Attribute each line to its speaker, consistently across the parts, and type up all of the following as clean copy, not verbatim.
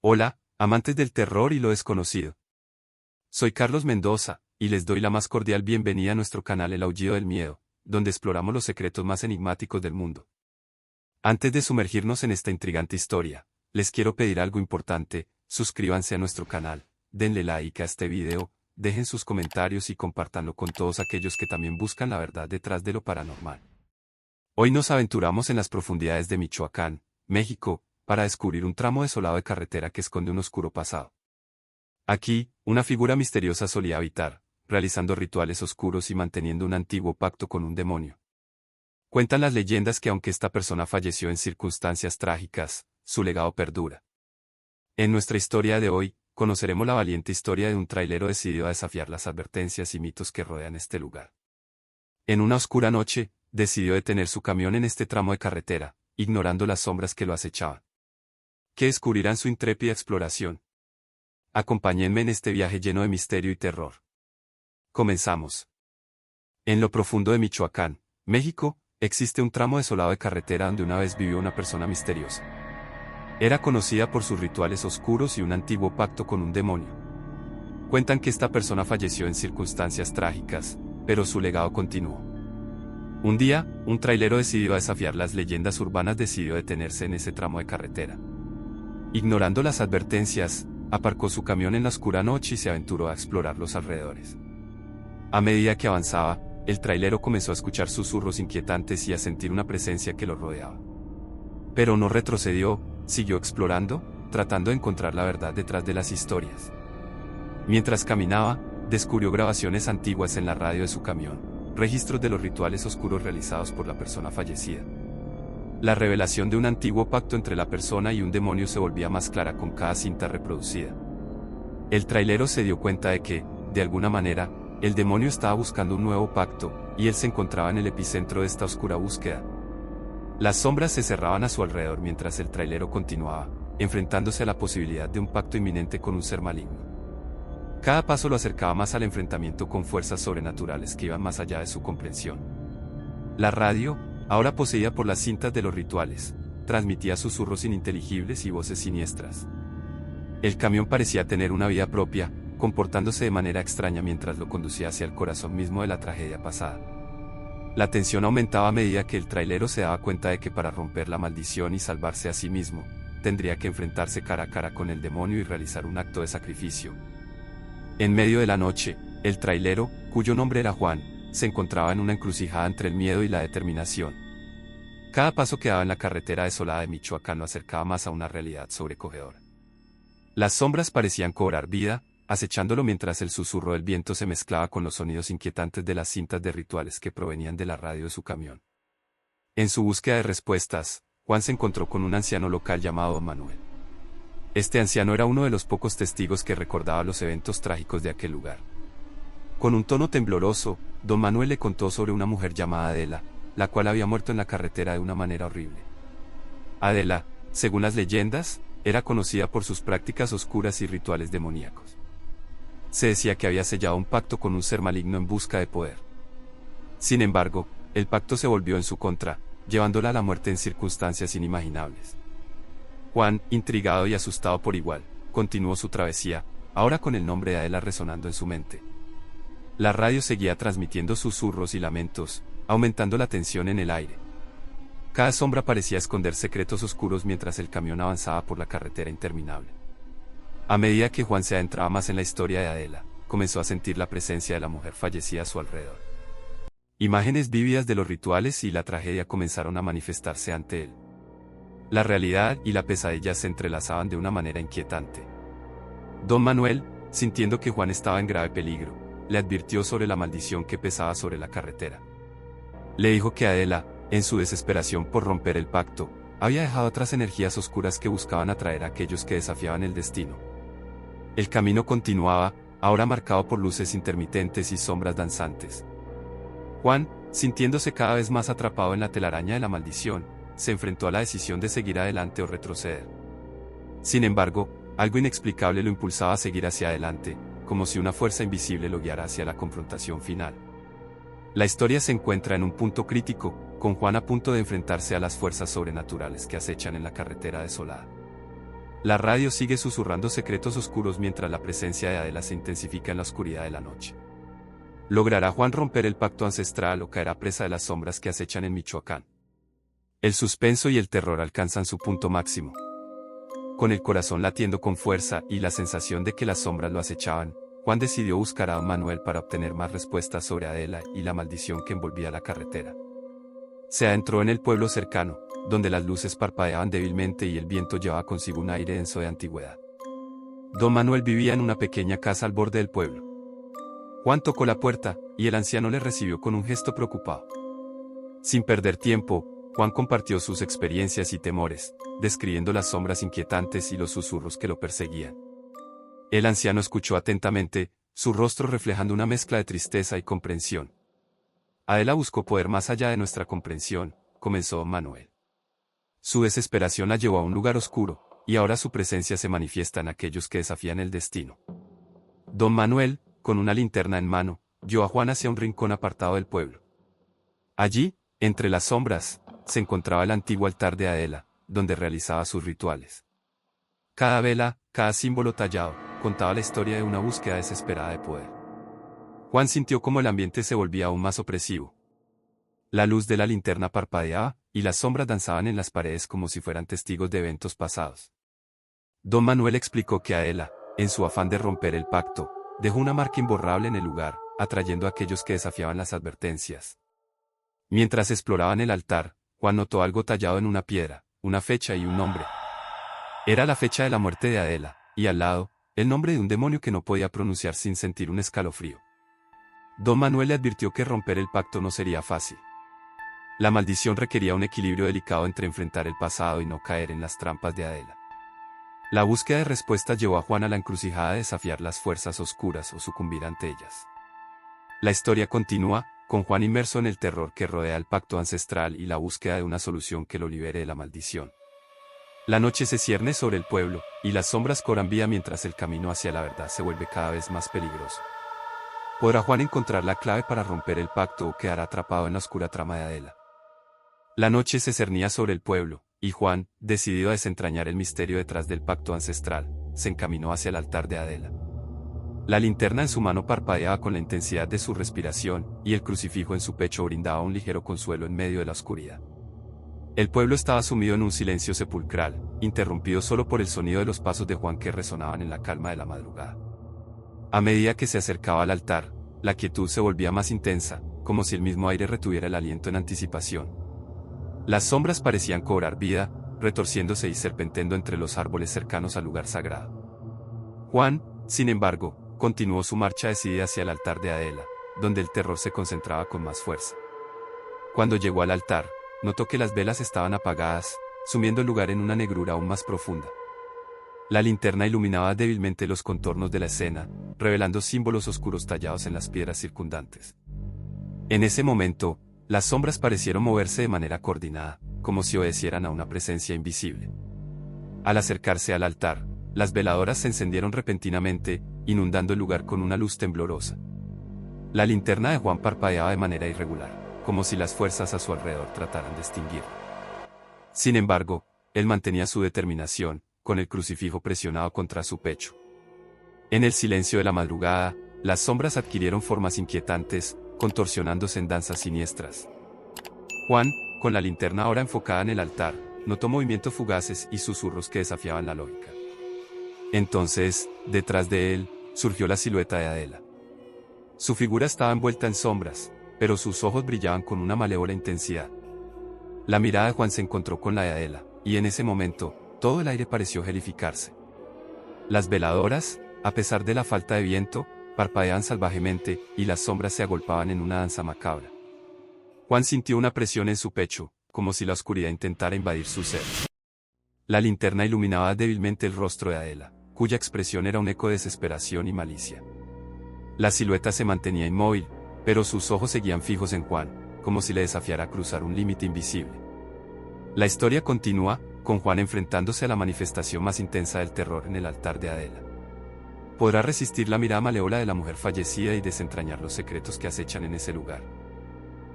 Speaker 1: Hola, amantes del terror y lo desconocido. Soy Carlos Mendoza, y les doy la más cordial bienvenida a nuestro canal El Aullido del Miedo, donde exploramos los secretos más enigmáticos del mundo. Antes de sumergirnos en esta intrigante historia, les quiero pedir algo importante: suscríbanse a nuestro canal, denle like a este video, dejen sus comentarios y compártanlo con todos aquellos que también buscan la verdad detrás de lo paranormal. Hoy nos aventuramos en las profundidades de Michoacán, México, para descubrir un tramo desolado de carretera que esconde un oscuro pasado. Aquí, una figura misteriosa solía habitar, realizando rituales oscuros y manteniendo un antiguo pacto con un demonio. Cuentan las leyendas que aunque esta persona falleció en circunstancias trágicas, su legado perdura. En nuestra historia de hoy, conoceremos la valiente historia de un trailero decidido a desafiar las advertencias y mitos que rodean este lugar. En una oscura noche, decidió detener su camión en este tramo de carretera, ignorando las sombras que lo acechaban. ¿Qué descubrirán su intrépida exploración? Acompáñenme en este viaje lleno de misterio y terror. Comenzamos. En lo profundo de Michoacán, México, existe un tramo desolado de carretera donde una vez vivió una persona misteriosa. Era conocida por sus rituales oscuros y un antiguo pacto con un demonio. Cuentan que esta persona falleció en circunstancias trágicas, pero su legado continuó. Un día, un trailero decidido a desafiar las leyendas urbanas decidió detenerse en ese tramo de carretera. Ignorando las advertencias, aparcó su camión en la oscura noche y se aventuró a explorar los alrededores. A medida que avanzaba, el trailero comenzó a escuchar susurros inquietantes y a sentir una presencia que lo rodeaba. Pero no retrocedió, siguió explorando, tratando de encontrar la verdad detrás de las historias. Mientras caminaba, descubrió grabaciones antiguas en la radio de su camión, registros de los rituales oscuros realizados por la persona fallecida. La revelación de un antiguo pacto entre la persona y un demonio se volvía más clara con cada cinta reproducida. El trailero se dio cuenta de que, de alguna manera, el demonio estaba buscando un nuevo pacto, y él se encontraba en el epicentro de esta oscura búsqueda. Las sombras se cerraban a su alrededor mientras el trailero continuaba, enfrentándose a la posibilidad de un pacto inminente con un ser maligno. Cada paso lo acercaba más al enfrentamiento con fuerzas sobrenaturales que iban más allá de su comprensión. La radio, ahora poseída por las cintas de los rituales, transmitía susurros ininteligibles y voces siniestras. El camión parecía tener una vida propia, comportándose de manera extraña mientras lo conducía hacia el corazón mismo de la tragedia pasada. La tensión aumentaba a medida que el trailero se daba cuenta de que para romper la maldición y salvarse a sí mismo, tendría que enfrentarse cara a cara con el demonio y realizar un acto de sacrificio. En medio de la noche, el trailero, cuyo nombre era Juan, se encontraba en una encrucijada entre el miedo y la determinación. Cada paso que daba en la carretera desolada de Michoacán lo acercaba más a una realidad sobrecogedora. Las sombras parecían cobrar vida, acechándolo mientras el susurro del viento se mezclaba con los sonidos inquietantes de las cintas de rituales que provenían de la radio de su camión. En su búsqueda de respuestas, Juan se encontró con un anciano local llamado Don Manuel. Este anciano era uno de los pocos testigos que recordaba los eventos trágicos de aquel lugar. Con un tono tembloroso, Don Manuel le contó sobre una mujer llamada Adela, la cual había muerto en la carretera de una manera horrible. Adela, según las leyendas, era conocida por sus prácticas oscuras y rituales demoníacos. Se decía que había sellado un pacto con un ser maligno en busca de poder. Sin embargo, el pacto se volvió en su contra, llevándola a la muerte en circunstancias inimaginables. Juan, intrigado y asustado por igual, continuó su travesía, ahora con el nombre de Adela resonando en su mente. La radio seguía transmitiendo susurros y lamentos, aumentando la tensión en el aire. Cada sombra parecía esconder secretos oscuros mientras el camión avanzaba por la carretera interminable. A medida que Juan se adentraba más en la historia de Adela, comenzó a sentir la presencia de la mujer fallecida a su alrededor. Imágenes vívidas de los rituales y la tragedia comenzaron a manifestarse ante él. La realidad y la pesadilla se entrelazaban de una manera inquietante. Don Manuel, sintiendo que Juan estaba en grave peligro, le advirtió sobre la maldición que pesaba sobre la carretera. Le dijo que Adela, en su desesperación por romper el pacto, había dejado atrás energías oscuras que buscaban atraer a aquellos que desafiaban el destino. El camino continuaba, ahora marcado por luces intermitentes y sombras danzantes. Juan, sintiéndose cada vez más atrapado en la telaraña de la maldición, se enfrentó a la decisión de seguir adelante o retroceder. Sin embargo, algo inexplicable lo impulsaba a seguir hacia adelante, como si una fuerza invisible lo guiara hacia la confrontación final. La historia se encuentra en un punto crítico, con Juan a punto de enfrentarse a las fuerzas sobrenaturales que acechan en la carretera desolada. La radio sigue susurrando secretos oscuros mientras la presencia de Adela se intensifica en la oscuridad de la noche. ¿Logrará Juan romper el pacto ancestral o caerá presa de las sombras que acechan en Michoacán? El suspenso y el terror alcanzan su punto máximo. Con el corazón latiendo con fuerza y la sensación de que las sombras lo acechaban, Juan decidió buscar a don Manuel para obtener más respuestas sobre Adela y la maldición que envolvía la carretera. Se adentró en el pueblo cercano, donde las luces parpadeaban débilmente y el viento llevaba consigo un aire denso de antigüedad. Don Manuel vivía en una pequeña casa al borde del pueblo. Juan tocó la puerta, y el anciano le recibió con un gesto preocupado. Sin perder tiempo, Juan compartió sus experiencias y temores, describiendo las sombras inquietantes y los susurros que lo perseguían. El anciano escuchó atentamente, su rostro reflejando una mezcla de tristeza y comprensión. Adela buscó poder más allá de nuestra comprensión, comenzó don Manuel. Su desesperación la llevó a un lugar oscuro, y ahora su presencia se manifiesta en aquellos que desafían el destino. Don Manuel, con una linterna en mano, guió a Juan hacia un rincón apartado del pueblo. Allí, entre las sombras, se encontraba el antiguo altar de Adela, donde realizaba sus rituales. Cada vela, cada símbolo tallado, contaba la historia de una búsqueda desesperada de poder. Juan sintió como el ambiente se volvía aún más opresivo. La luz de la linterna parpadeaba, y las sombras danzaban en las paredes como si fueran testigos de eventos pasados. Don Manuel explicó que Adela, en su afán de romper el pacto, dejó una marca imborrable en el lugar, atrayendo a aquellos que desafiaban las advertencias. Mientras exploraban el altar, Juan notó algo tallado en una piedra, una fecha y un nombre. Era la fecha de la muerte de Adela, y al lado, el nombre de un demonio que no podía pronunciar sin sentir un escalofrío. Don Manuel le advirtió que romper el pacto no sería fácil. La maldición requería un equilibrio delicado entre enfrentar el pasado y no caer en las trampas de Adela. La búsqueda de respuestas llevó a Juan a la encrucijada de desafiar las fuerzas oscuras o sucumbir ante ellas. La historia continúa, con Juan inmerso en el terror que rodea el pacto ancestral y la búsqueda de una solución que lo libere de la maldición. La noche se cierne sobre el pueblo, y las sombras cobran vida mientras el camino hacia la verdad se vuelve cada vez más peligroso. ¿Podrá Juan encontrar la clave para romper el pacto o quedará atrapado en la oscura trama de Adela? La noche se cernía sobre el pueblo, y Juan, decidido a desentrañar el misterio detrás del pacto ancestral, se encaminó hacia el altar de Adela. La linterna en su mano parpadeaba con la intensidad de su respiración, y el crucifijo en su pecho brindaba un ligero consuelo en medio de la oscuridad. El pueblo estaba sumido en un silencio sepulcral, interrumpido solo por el sonido de los pasos de Juan que resonaban en la calma de la madrugada. A medida que se acercaba al altar, la quietud se volvía más intensa, como si el mismo aire retuviera el aliento en anticipación. Las sombras parecían cobrar vida, retorciéndose y serpenteando entre los árboles cercanos al lugar sagrado. Juan, sin embargo, continuó su marcha decidida hacia el altar de Adela, donde el terror se concentraba con más fuerza. Cuando llegó al altar, notó que las velas estaban apagadas, sumiendo el lugar en una negrura aún más profunda. La linterna iluminaba débilmente los contornos de la escena, revelando símbolos oscuros tallados en las piedras circundantes. En ese momento, las sombras parecieron moverse de manera coordinada, como si obedecieran a una presencia invisible. Al acercarse al altar, las veladoras se encendieron repentinamente, inundando el lugar con una luz temblorosa. La linterna de Juan parpadeaba de manera irregular, como si las fuerzas a su alrededor trataran de extinguirla. Sin embargo, él mantenía su determinación, con el crucifijo presionado contra su pecho. En el silencio de la madrugada, las sombras adquirieron formas inquietantes, contorsionándose en danzas siniestras. Juan, con la linterna ahora enfocada en el altar, notó movimientos fugaces y susurros que desafiaban la lógica. Entonces, detrás de él, surgió la silueta de Adela. Su figura estaba envuelta en sombras, pero sus ojos brillaban con una malévola intensidad. La mirada de Juan se encontró con la de Adela, y en ese momento, todo el aire pareció gelificarse. Las veladoras, a pesar de la falta de viento, parpadeaban salvajemente, y las sombras se agolpaban en una danza macabra. Juan sintió una presión en su pecho, como si la oscuridad intentara invadir su ser. La linterna iluminaba débilmente el rostro de Adela, cuya expresión era un eco de desesperación y malicia. La silueta se mantenía inmóvil, pero sus ojos seguían fijos en Juan, como si le desafiara a cruzar un límite invisible. La historia continúa, con Juan enfrentándose a la manifestación más intensa del terror en el altar de Adela. Podrá resistir la mirada malévola de la mujer fallecida y desentrañar los secretos que acechan en ese lugar.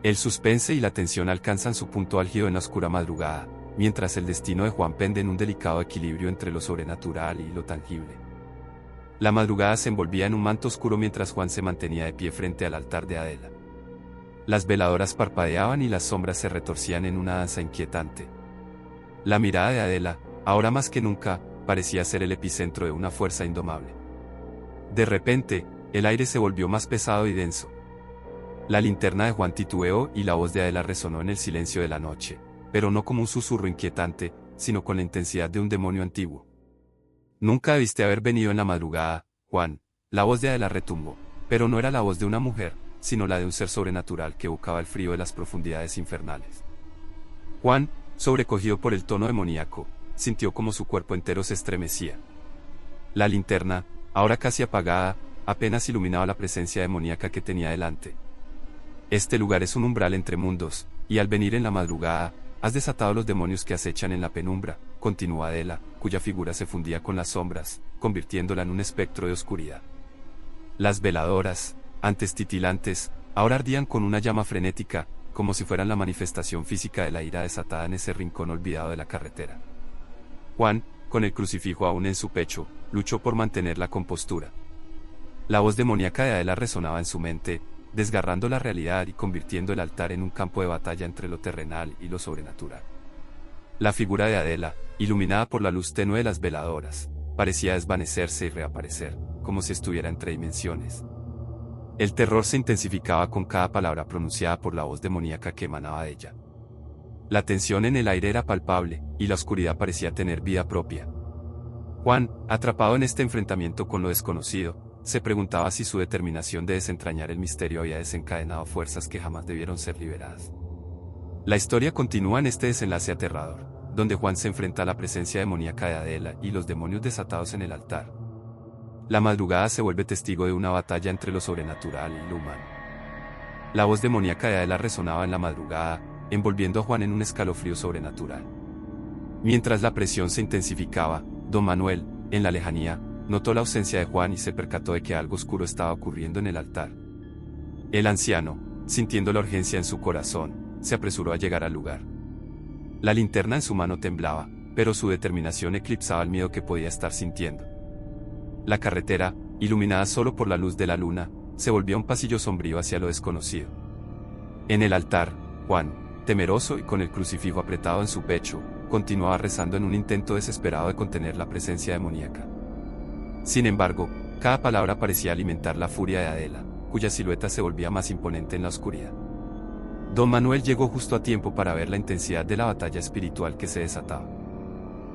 Speaker 1: El suspense y la tensión alcanzan su punto álgido en la oscura madrugada, mientras el destino de Juan pende en un delicado equilibrio entre lo sobrenatural y lo tangible. La madrugada se envolvía en un manto oscuro mientras Juan se mantenía de pie frente al altar de Adela. Las veladoras parpadeaban y las sombras se retorcían en una danza inquietante. La mirada de Adela, ahora más que nunca, parecía ser el epicentro de una fuerza indomable. De repente, el aire se volvió más pesado y denso. La linterna de Juan titubeó y la voz de Adela resonó en el silencio de la noche, pero no como un susurro inquietante, sino con la intensidad de un demonio antiguo. Nunca debiste haber venido en la madrugada, Juan. La voz de Adela retumbó, pero no era la voz de una mujer, sino la de un ser sobrenatural que evocaba el frío de las profundidades infernales. Juan, sobrecogido por el tono demoníaco, sintió como su cuerpo entero se estremecía. La linterna, ahora casi apagada, apenas iluminaba la presencia demoníaca que tenía delante. Este lugar es un umbral entre mundos, y al venir en la madrugada, has desatado los demonios que acechan en la penumbra, continuó Adela, cuya figura se fundía con las sombras, convirtiéndola en un espectro de oscuridad. Las veladoras, antes titilantes, ahora ardían con una llama frenética, como si fueran la manifestación física de la ira desatada en ese rincón olvidado de la carretera. Juan, con el crucifijo aún en su pecho, luchó por mantener la compostura. La voz demoníaca de Adela resonaba en su mente, desgarrando la realidad y convirtiendo el altar en un campo de batalla entre lo terrenal y lo sobrenatural. La figura de Adela, iluminada por la luz tenue de las veladoras, parecía desvanecerse y reaparecer, como si estuviera entre dimensiones. El terror se intensificaba con cada palabra pronunciada por la voz demoníaca que emanaba de ella. La tensión en el aire era palpable, y la oscuridad parecía tener vida propia. Juan, atrapado en este enfrentamiento con lo desconocido, se preguntaba si su determinación de desentrañar el misterio había desencadenado fuerzas que jamás debieron ser liberadas. La historia continúa en este desenlace aterrador, donde Juan se enfrenta a la presencia demoníaca de Adela y los demonios desatados en el altar. La madrugada se vuelve testigo de una batalla entre lo sobrenatural y lo humano. La voz demoníaca de Adela resonaba en la madrugada, envolviendo a Juan en un escalofrío sobrenatural. Mientras la presión se intensificaba, don Manuel, en la lejanía, notó la ausencia de Juan y se percató de que algo oscuro estaba ocurriendo en el altar. El anciano, sintiendo la urgencia en su corazón, se apresuró a llegar al lugar. La linterna en su mano temblaba, pero su determinación eclipsaba el miedo que podía estar sintiendo. La carretera, iluminada solo por la luz de la luna, se volvió un pasillo sombrío hacia lo desconocido. En el altar, Juan, temeroso y con el crucifijo apretado en su pecho, continuaba rezando en un intento desesperado de contener la presencia demoníaca. Sin embargo, cada palabra parecía alimentar la furia de Adela, cuya silueta se volvía más imponente en la oscuridad. Don Manuel llegó justo a tiempo para ver la intensidad de la batalla espiritual que se desataba.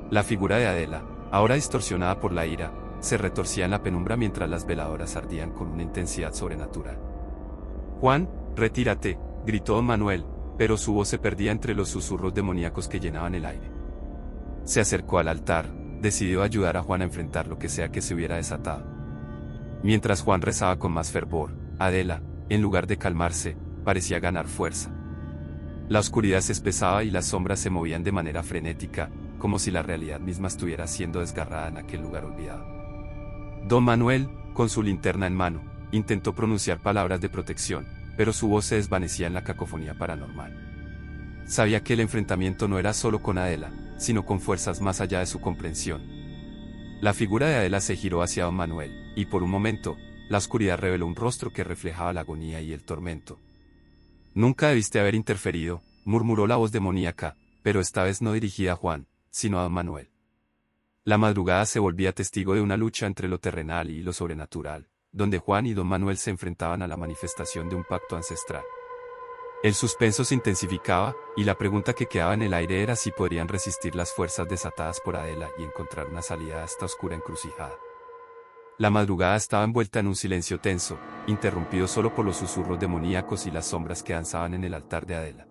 Speaker 1: La figura de Adela, ahora distorsionada por la ira, se retorcía en la penumbra mientras las veladoras ardían con una intensidad sobrenatural. «Juan, retírate», gritó don Manuel, pero su voz se perdía entre los susurros demoníacos que llenaban el aire. Se acercó al altar, decidió ayudar a Juan a enfrentar lo que sea que se hubiera desatado. Mientras Juan rezaba con más fervor, Adela, en lugar de calmarse, parecía ganar fuerza. La oscuridad se espesaba y las sombras se movían de manera frenética, como si la realidad misma estuviera siendo desgarrada en aquel lugar olvidado. Don Manuel, con su linterna en mano, intentó pronunciar palabras de protección, pero su voz se desvanecía en la cacofonía paranormal. Sabía que el enfrentamiento no era solo con Adela, sino con fuerzas más allá de su comprensión. La figura de Adela se giró hacia don Manuel, y por un momento, la oscuridad reveló un rostro que reflejaba la agonía y el tormento. «Nunca debiste haber interferido», murmuró la voz demoníaca, pero esta vez no dirigida a Juan, sino a don Manuel. La madrugada se volvía testigo de una lucha entre lo terrenal y lo sobrenatural, donde Juan y don Manuel se enfrentaban a la manifestación de un pacto ancestral. El suspenso se intensificaba, y la pregunta que quedaba en el aire era si podrían resistir las fuerzas desatadas por Adela y encontrar una salida a esta oscura encrucijada. La madrugada estaba envuelta en un silencio tenso, interrumpido solo por los susurros demoníacos y las sombras que danzaban en el altar de Adela.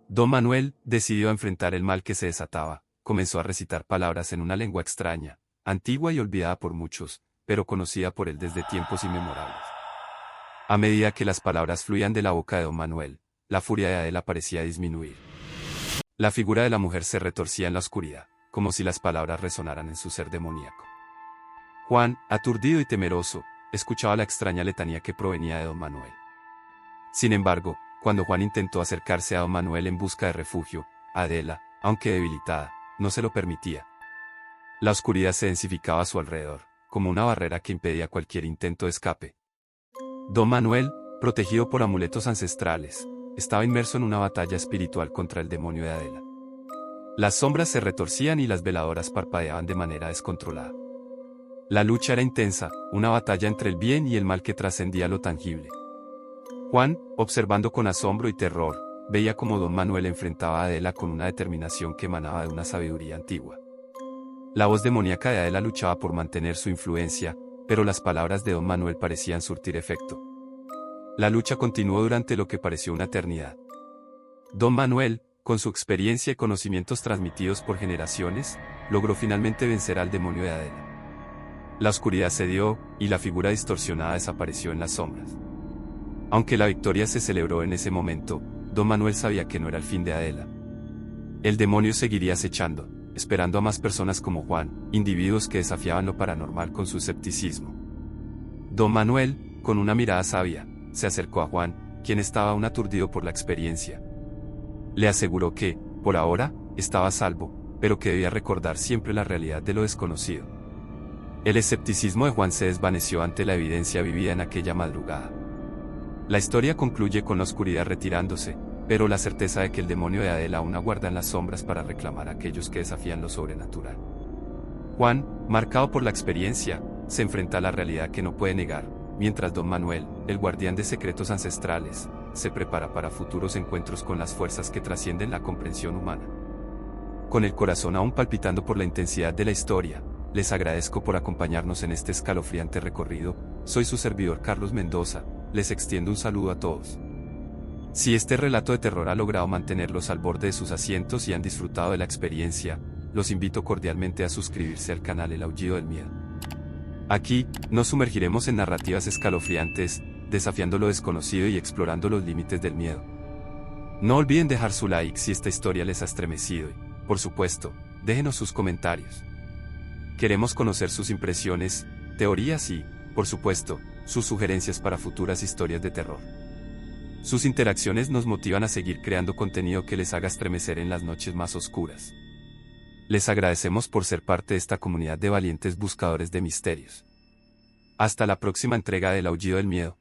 Speaker 1: Don Manuel, decidido a enfrentar el mal que se desataba, comenzó a recitar palabras en una lengua extraña, antigua y olvidada por muchos, pero conocida por él desde tiempos inmemorables. A medida que las palabras fluían de la boca de don Manuel, la furia de Adela parecía disminuir. La figura de la mujer se retorcía en la oscuridad, como si las palabras resonaran en su ser demoníaco. Juan, aturdido y temeroso, escuchaba la extraña letanía que provenía de don Manuel. Sin embargo, cuando Juan intentó acercarse a don Manuel en busca de refugio, Adela, aunque debilitada, no se lo permitía. La oscuridad se densificaba a su alrededor, como una barrera que impedía cualquier intento de escape. Don Manuel, protegido por amuletos ancestrales, estaba inmerso en una batalla espiritual contra el demonio de Adela. Las sombras se retorcían y las veladoras parpadeaban de manera descontrolada. La lucha era intensa, una batalla entre el bien y el mal que trascendía lo tangible. Juan, observando con asombro y terror, veía cómo don Manuel enfrentaba a Adela con una determinación que emanaba de una sabiduría antigua. La voz demoníaca de Adela luchaba por mantener su influencia, pero las palabras de don Manuel parecían surtir efecto. La lucha continuó durante lo que pareció una eternidad. Don Manuel, con su experiencia y conocimientos transmitidos por generaciones, logró finalmente vencer al demonio de Adela. La oscuridad cedió, y la figura distorsionada desapareció en las sombras. Aunque la victoria se celebró en ese momento, don Manuel sabía que no era el fin de Adela. El demonio seguiría acechando, esperando a más personas como Juan, individuos que desafiaban lo paranormal con su escepticismo. Don Manuel, con una mirada sabia, se acercó a Juan, quien estaba aún aturdido por la experiencia. Le aseguró que, por ahora, estaba a salvo, pero que debía recordar siempre la realidad de lo desconocido. El escepticismo de Juan se desvaneció ante la evidencia vivida en aquella madrugada. La historia concluye con la oscuridad retirándose, pero la certeza de que el demonio de Adela aún aguarda en las sombras para reclamar a aquellos que desafían lo sobrenatural. Juan, marcado por la experiencia, se enfrenta a la realidad que no puede negar, mientras don Manuel, el guardián de secretos ancestrales, se prepara para futuros encuentros con las fuerzas que trascienden la comprensión humana. Con el corazón aún palpitando por la intensidad de la historia, les agradezco por acompañarnos en este escalofriante recorrido. Soy su servidor Carlos Mendoza, les extiendo un saludo a todos. Si este relato de terror ha logrado mantenerlos al borde de sus asientos y han disfrutado de la experiencia, los invito cordialmente a suscribirse al canal El Aullido del Miedo. Aquí, nos sumergiremos en narrativas escalofriantes, desafiando lo desconocido y explorando los límites del miedo. No olviden dejar su like si esta historia les ha estremecido y, por supuesto, déjenos sus comentarios. Queremos conocer sus impresiones, teorías y, por supuesto, sus sugerencias para futuras historias de terror. Sus interacciones nos motivan a seguir creando contenido que les haga estremecer en las noches más oscuras. Les agradecemos por ser parte de esta comunidad de valientes buscadores de misterios. Hasta la próxima entrega del Aullido del Miedo.